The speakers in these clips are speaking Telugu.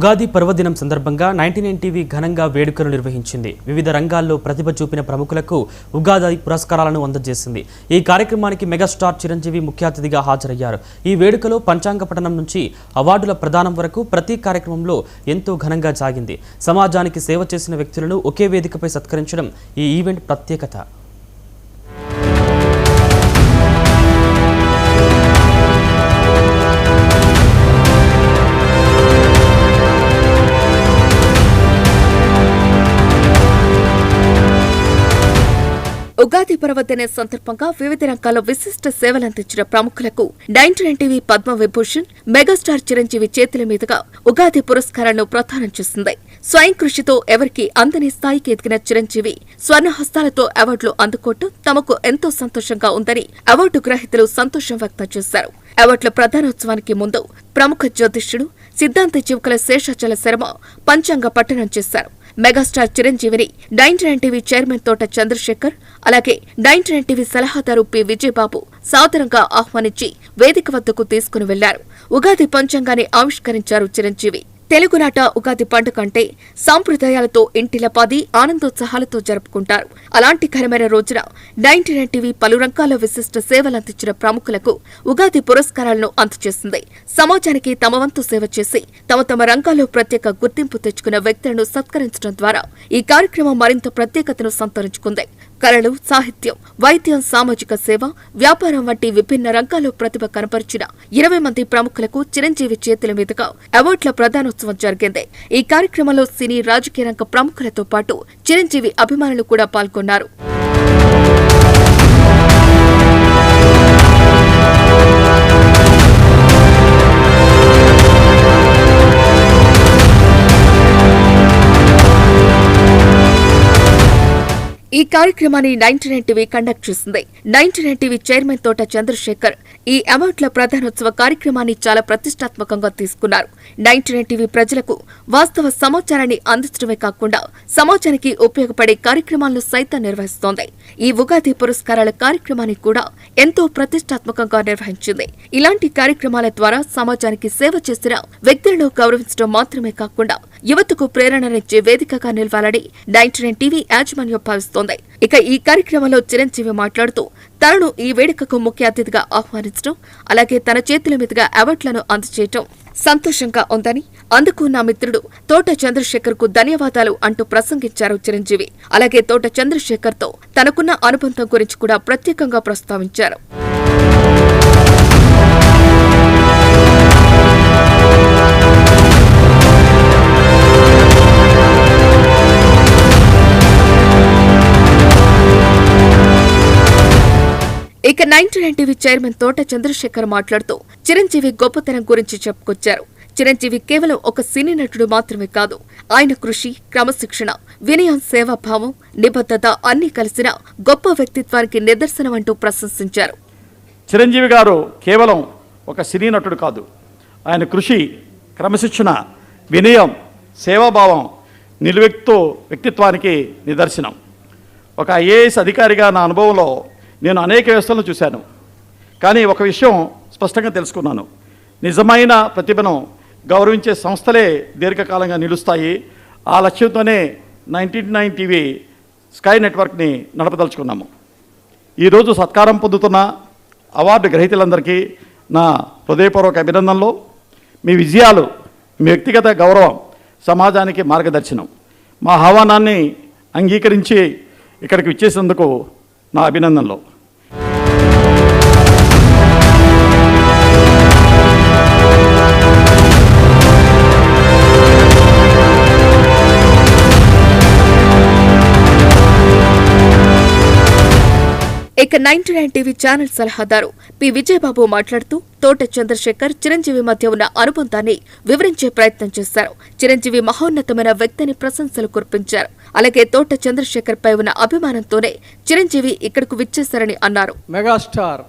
ఉగాది పర్వదినం సందర్భంగా 99 టీవీ ఘనంగా వేడుకలు నిర్వహించింది. వివిధ రంగాల్లో ప్రతిభ చూపిన ప్రముఖులకు ఉగాది పురస్కారాలను అందజేసింది. ఈ కార్యక్రమానికి మెగాస్టార్ చిరంజీవి ముఖ్య అతిథిగా హాజరయ్యారు. ఈ వేడుకలో పంచాంగ పఠనం నుంచి అవార్డుల ప్రదానం వరకు ప్రతి కార్యక్రమంలో ఎంతో ఘనంగా సాగింది. సమాజానికి సేవ చేసిన వ్యక్తులను ఒకే వేదికపై సత్కరించడం ఈ ఈవెంట్ ప్రత్యేకత. ఉగాది పర్వదిన సందర్భంగా వివిధ రంగాల్లో విశిష్ట సేవలందించిన ప్రముఖులకు 99 టీవీ పద్మ విభూషణ్ మెగాస్టార్ చిరంజీవి చేతుల మీదుగా ఉగాది పురస్కారాలను ప్రదానం చేసింది. స్వయం కృషితో ఎవరికి అందని స్థాయికి ఎదిగిన చిరంజీవి స్వర్ణహస్తాలతో అవార్డులు అందుకోవటం తమకు ఎంతో సంతోషంగా ఉందని అవార్డు గ్రహీతలు సంతోషం వ్యక్తం చేశారు. అవార్డుల ప్రధానోత్సవానికి ముందు ప్రముఖ జ్యోతిష్యుడు సిద్ధాంత జీవికల శేషాచల శర్మ పంచాంగ పఠనం చేశారు. మెగాస్టార్ చిరంజీవిని 99 టీవీ చైర్మన్ తోట చంద్రశేఖర్, అలాగే 99 టీవీ సలహాదారు పి విజయబాబు సాదరంగా ఆహ్వానించి వేదిక వద్దకు తీసుకుని వెళ్లారు. ఉగాది పంచాంగాన్ని ఆవిష్కరించారు చిరంజీవి. తెలుగునాట ఉగాది పండుగ అంటే సాంప్రదాయాలతో ఇంటిలపాది ఆనందోత్సాహాలతో జరుపుకుంటారు. అలాంటి ఘనమైన రోజున 99 టీవీ పలు రంగాల్లో విశిష్ట సేవలందించిన ప్రముఖులకు ఉగాది పురస్కారాలను అందజేసింది. సమాజానికి తమ వంతు సేవ చేసి తమ రంగాల్లో ప్రత్యేక గుర్తింపు తెచ్చుకున్న వ్యక్తులను సత్కరించడం ద్వారా ఈ కార్యక్రమం మరింత ప్రత్యేకతను సంతరించుకుంది. కళలు, సాహిత్యం, వైద్యం, సామాజిక సేవ, వ్యాపారం వంటి విభిన్న రంగాల్లో ప్రతిభ కనపరిచిన 20 మంది ప్రముఖులకు చిరంజీవి చేతుల మీదుగా అవార్డుల ప్రదానోత్సవం జరిగింది. ఈ కార్యక్రమంలో సినీ, రాజకీయ రంగ ప్రముఖులతో పాటు చిరంజీవి అభిమానులు కూడా పాల్గొన్నారు. ఈ కార్యక్రమాన్ని 99 టీవీ కండక్ట్ చేసింది. 99 టీవీ చైర్మన్ తోట చంద్రశేఖర్ ఈ అవార్డుల ప్రధానోత్సవ కార్యక్రమాన్ని చాలా ప్రతిష్టాత్మకంగా తీసుకున్నారు. 99 టీవీ ప్రజలకు వాస్తవ సమాచారాన్ని అందించడమే కాకుండా సమాజానికి ఉపయోగపడే కార్యక్రమాలను సైతం నిర్వహిస్తోంది. ఈ ఉగాది పురస్కారాల కార్యక్రమాన్ని కూడా ఎంతో ప్రతిష్టాత్మకంగా నిర్వహించింది. ఇలాంటి కార్యక్రమాల ద్వారా సమాజానికి సేవ చేసిన వ్యక్తులను గౌరవించడం మాత్రమే కాకుండా యువతకు ప్రేరణనిచ్చే వేదికగా నిలవాలని 99 టీవీ యాజమాన్యం భావిస్తోంది. ఇక ఈ కార్యక్రమంలో చిరంజీవి మాట్లాడుతూ తనను ఈ వేడుకకు ముఖ్య అతిథిగా ఆహ్వానించడం, అలాగే తన చేతుల మీదుగా అవార్డులను అందజేయటం సంతోషంగా ఉందని, అందుకు నా మిత్రుడు తోట చంద్రశేఖర్ కు ధన్యవాదాలు అంటూ ప్రసంగించారు చిరంజీవి. అలాగే తోట చంద్రశేఖర్ తో తనకున్న అనుబంధం గురించి కూడా ప్రత్యేకంగా ప్రస్తావించారు. ఇక 99 టీవీ చైర్మన్ తోట చంద్రశేఖర్ మాట్లాడుతూ చిరంజీవి గొప్పతనం గురించి చెప్పుకొచ్చారు. చిరంజీవి కేవలం ఒక సినీ నటుడు మాత్రమే కాదు, ఆయన కృషి, క్రమశిక్షణ, వినయం, సేవాభావం, నిబద్ధత అన్నీ కలిసిన గొప్ప వ్యక్తిత్వానికి నిదర్శనం అంటూ ప్రశంసించారు. చిరంజీవి గారు కేవలం ఒక సినీ నటుడు కాదు, ఆయన కృషి, క్రమశిక్షణ, వినయం, సేవాభావం, నిలువెత్తు వ్యక్తిత్వానికి నిదర్శనం. ఒక ఐఏఎస్ అధికారిగా నా అనుభవంలో నేను అనేక వ్యవస్థలను చూశాను. కానీ ఒక విషయం స్పష్టంగా తెలుసుకున్నాను. నిజమైన ప్రతిభను గౌరవించే సంస్థలే దీర్ఘకాలంగా నిలుస్తాయి. ఆ లక్ష్యంతోనే 99 టీవీ స్కై నెట్వర్క్ని నడపదలుచుకున్నాము. ఈరోజు సత్కారం పొందుతున్న అవార్డు గ్రహీతలందరికీ నా హృదయపూర్వక అభినందనలు. మీ విజయాలు, మీ వ్యక్తిగత గౌరవం సమాజానికి మార్గదర్శనం. మా ఆహ్వానాన్ని అంగీకరించి ఇక్కడికి విచ్చేసేందుకు నా అభినందనలు. ఇక 99 టీవీ ఛానల్ సలహాదారు పి విజయబాబు మాట్లాడుతూ తోట చంద్రశేఖర్, చిరంజీవి మధ్య ఉన్న అనుబంధాన్ని వివరించే ప్రయత్నం చేశారు. చిరంజీవి మహోన్నతమైన వ్యక్తిని ప్రశంసలు కురిపించారు. అలాగే తోట చంద్రశేఖర్ పై ఉన్న అభిమానంతోనే చిరంజీవి ఇక్కడకు విచ్చేశారని అన్నారు. మెగాస్టార్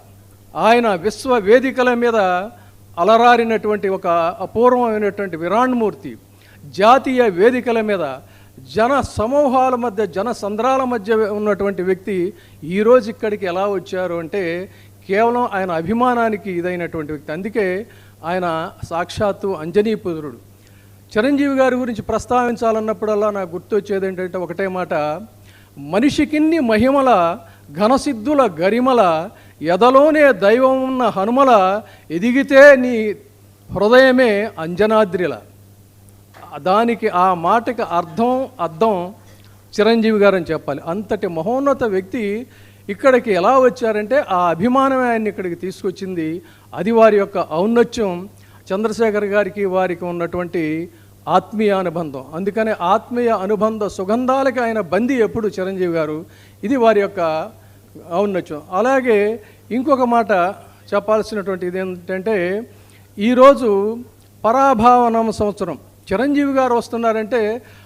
ఆయన విశ్వ వేదికల మీద అలరారినటువంటి ఒక అపూర్వమైనటువంటి విరాణమూర్తి, జాతీయ వేదికల మీద జన సమూహాల మధ్య, జన సంద్రాల మధ్య ఉన్నటువంటి వ్యక్తి ఈరోజు ఇక్కడికి ఎలా వచ్చారు అంటే కేవలం ఆయన అభిమానానికి ఇదైనటువంటి వ్యక్తి. అందుకే ఆయన సాక్షాత్తు అంజనీపుత్రుడు. చిరంజీవి గారి గురించి ప్రస్తావించాలన్నప్పుడల్లా నాకు గుర్తొచ్చేది ఏంటంటే ఒకటే మాట, మనిషికిన్ని మహిమల ఘనసిద్ధుల గరిమల ఎదలోనే దైవం ఉన్న హనుమల ఎదిగితే నీ హృదయమే అంజనాద్రిల. దానికి ఆ మాటకి అర్థం చిరంజీవి గారు అని చెప్పాలి. అంతటి మహోన్నత వ్యక్తి ఇక్కడికి ఎలా వచ్చారంటే ఆ అభిమానమే ఆయన్ని ఇక్కడికి తీసుకొచ్చింది. అది వారి యొక్క ఔన్నత్యం. చంద్రశేఖర్ గారికి వారికి ఉన్నటువంటి ఆత్మీయ అనుబంధం. అందుకనే ఆత్మీయ అనుబంధ సుగంధాలకి ఆయన బందీ ఎప్పుడు చిరంజీవి గారు. ఇది వారి యొక్క ఔన్నత్యం. అలాగే ఇంకొక మాట చెప్పాల్సినటువంటి ఇది ఏంటంటే, ఈరోజు పరాభావనామ సంవత్సరం. చిరంజీవి గారు వస్తున్నారంటే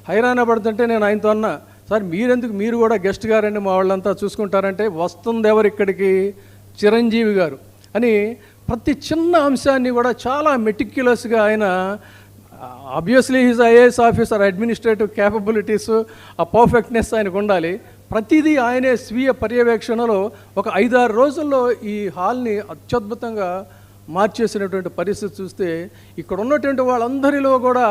హైరాణ పడుతుంటే నేను ఆయనతో అన్నా, సార్ మీరెందుకు, మీరు కూడా గెస్ట్ గారండి, మా వాళ్ళంతా చూసుకుంటారంటే, వస్తుంది ఎవరు ఇక్కడికి, చిరంజీవి గారు అని ప్రతి చిన్న అంశాన్ని కూడా చాలా మెటిక్యులస్గా ఆయన, obviously is IAS officer, administrative capabilities, ఆ పర్ఫెక్ట్నెస్ ఆయనకు ఉండాలి. ప్రతిదీ ఆయనే స్వీయ పర్యవేక్షణలో ఒక 5-6 రోజుల్లో ఈ హాల్ని అత్యద్భుతంగా మార్చేసినటువంటి పరిస్థితి చూస్తే, ఇక్కడ ఉన్నటువంటి వాళ్ళందరిలో కూడా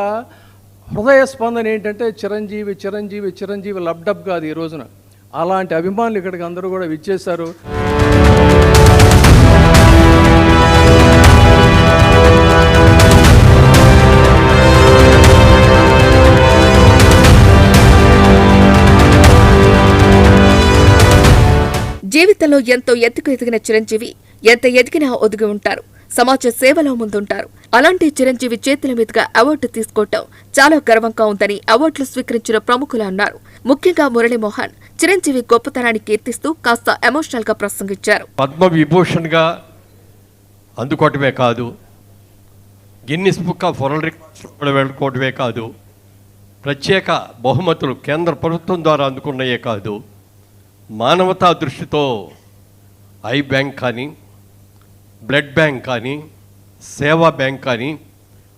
హృదయ స్పందన ఏంటంటే చిరంజీవి చిరంజీవి చిరంజీవి లబ్డబ్ కాదు ఈ రోజున. అలాంటి అభిమానులు ఇక్కడికి అందరూ కూడా విచ్చేశారు. జీవితంలో ఎంతో ఎత్తుకు ఎదిగిన చిరంజీవి ఎంత ఎదిగినా ఒదిగి ఉంటారు. సమాజ సేవలో ముందుంటారు. అలాంటి చిరంజీవి చేతుల మీదుగా అవార్డు తీసుకోవటం చాలా గర్వంగా ఉందని అవార్డులు స్వీకరించిన ప్రముఖులు అన్నారు. ముఖ్యంగా మురళీమోహన్ చిరంజీవి గొప్పతనాన్ని కీర్తిస్తూ కాస్త ఎమోషనల్ గా ప్రసంగించారు. పద్మవిభూషణ్ గా అందుకోవటమే కాదు, Guinness book of world records వెళ్ళుకోవటమే కాదు, ప్రత్యేక బహుమతులు కేంద్ర ప్రభుత్వం ద్వారా అందుకున్నయే కాదు, మానవతా దృష్టితో ఐ బ్యాంక్ కానీ, బ్లడ్ బ్యాంక్ కానీ, సేవా బ్యాంక్ కానీ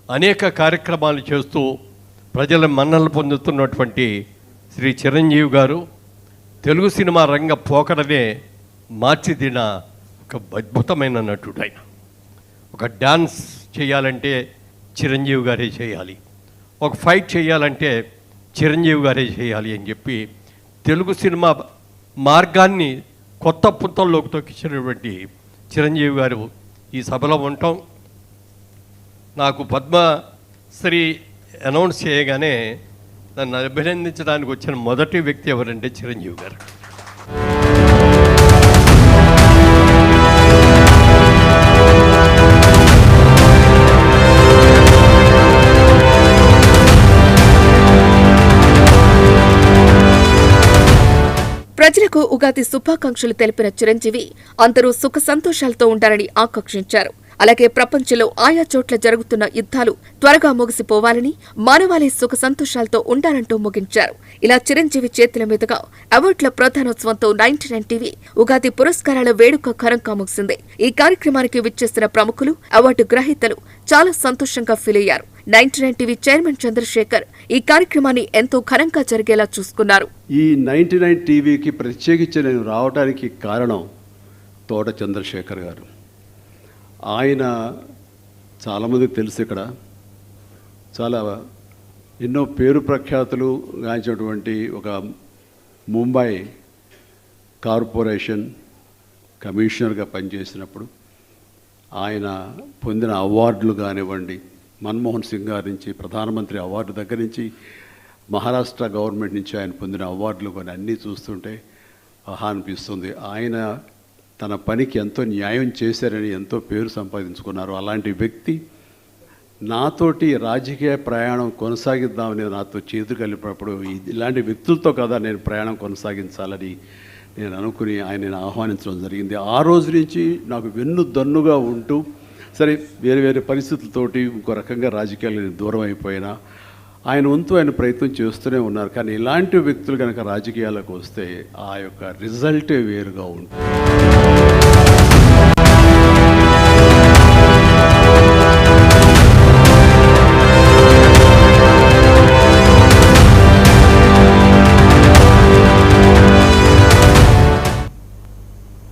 అనేక కార్యక్రమాలు చేస్తూ ప్రజల మన్ననలు పొందుతున్నటువంటి శ్రీ చిరంజీవి గారు తెలుగు సినిమా రంగ పోకడనే మార్చిదిన ఒక అద్భుతమైన నటుడు. ఆయన ఒక డ్యాన్స్ చేయాలంటే చిరంజీవి గారే చేయాలి, ఒక ఫైట్ చేయాలంటే చిరంజీవి గారే చేయాలి అని చెప్పి తెలుగు సినిమా మార్గాన్ని కొత్త పుంతల్లోకి తొక్కించినటువంటి చిరంజీవి గారు ఈ సభలో ఉండటం, నాకు పద్మశ్రీ అనౌన్స్ చేయగానే నన్ను అభినందించడానికి వచ్చిన మొదటి వ్యక్తి ఎవరంటే చిరంజీవి గారు. ప్రజలకు ఉగాది శుభాకాంక్షలు తెలిపిన చిరంజీవి అందరూ సుఖ సంతోషాలతో ఉండాలని ఆకాంక్షించారు. అలాగే ప్రపంచంలో ఆయా చోట్ల జరుగుతున్న యుద్ధాలు త్వరగా ముగిసిపోవాలని, మానవాళి సుఖ సంతోషాలతో ఉండాలంటూ ముగించారు. ఇలా చిరంజీవి చేతుల మీదుగా అవార్డుల ప్రధానోత్సవంతో 99 టీవీ ఉగాది పురస్కారాల వేడుక ఘనంగా ముగిసింది. ఈ కార్యక్రమానికి విచ్చేసిన ప్రముఖులు, అవార్డు గ్రహీతలు చాలా సంతోషంగా ఫీల్ అయ్యారు. 99 టీవీ చైర్మన్ చంద్రశేఖర్ ఈ కార్యక్రమాన్ని ఎంతో ఘనంగా జరిగేలా చూసుకున్నారు. ఈ 99 టీవీకి ప్రత్యేకించి నేను రావడానికి కారణం తోట చంద్రశేఖర్ గారు. ఆయన చాలామందికి తెలుసు, ఇక్కడ చాలా ఎన్నో పేరు ప్రఖ్యాతులు గాంచినటువంటి ఒక ముంబై కార్పొరేషన్ కమిషనర్గా పనిచేసినప్పుడు ఆయన పొందిన అవార్డులు కానివ్వండి, మన్మోహన్ సింగ్ గారి నుంచి ప్రధానమంత్రి అవార్డు దగ్గర నుంచి మహారాష్ట్ర గవర్నమెంట్ నుంచి ఆయన పొందిన అవార్డులు కొన్ని అన్నీ చూస్తుంటే ఆహా అనిపిస్తుంది. ఆయన తన పనికి ఎంతో న్యాయం చేశారని ఎంతో పేరు సంపాదించుకున్నారు. అలాంటి వ్యక్తి నాతోటి రాజకీయ ప్రయాణం కొనసాగిద్దామని నాతో చేతులు కలిపినప్పుడు ఇలాంటి వ్యక్తులతో కదా నేను ప్రయాణం కొనసాగించాలని నేను అనుకుని ఆయనను ఆహ్వానించడం జరిగింది. ఆ రోజు నుంచి నాకు వెన్ను దన్నుగా ఉంటూ, సరే వేరే వేరే పరిస్థితులతోటి ఇంకో రకంగా రాజకీయాలు నేను దూరం అయిపోయినా ఆయన వంతు ఆయన ప్రయత్నం చేస్తూనే ఉన్నారు. కానీ ఇలాంటి వ్యక్తులు కనుక రాజకీయాలకు వస్తే ఆ యొక్క రిజల్టే వేరుగా ఉంటుంది.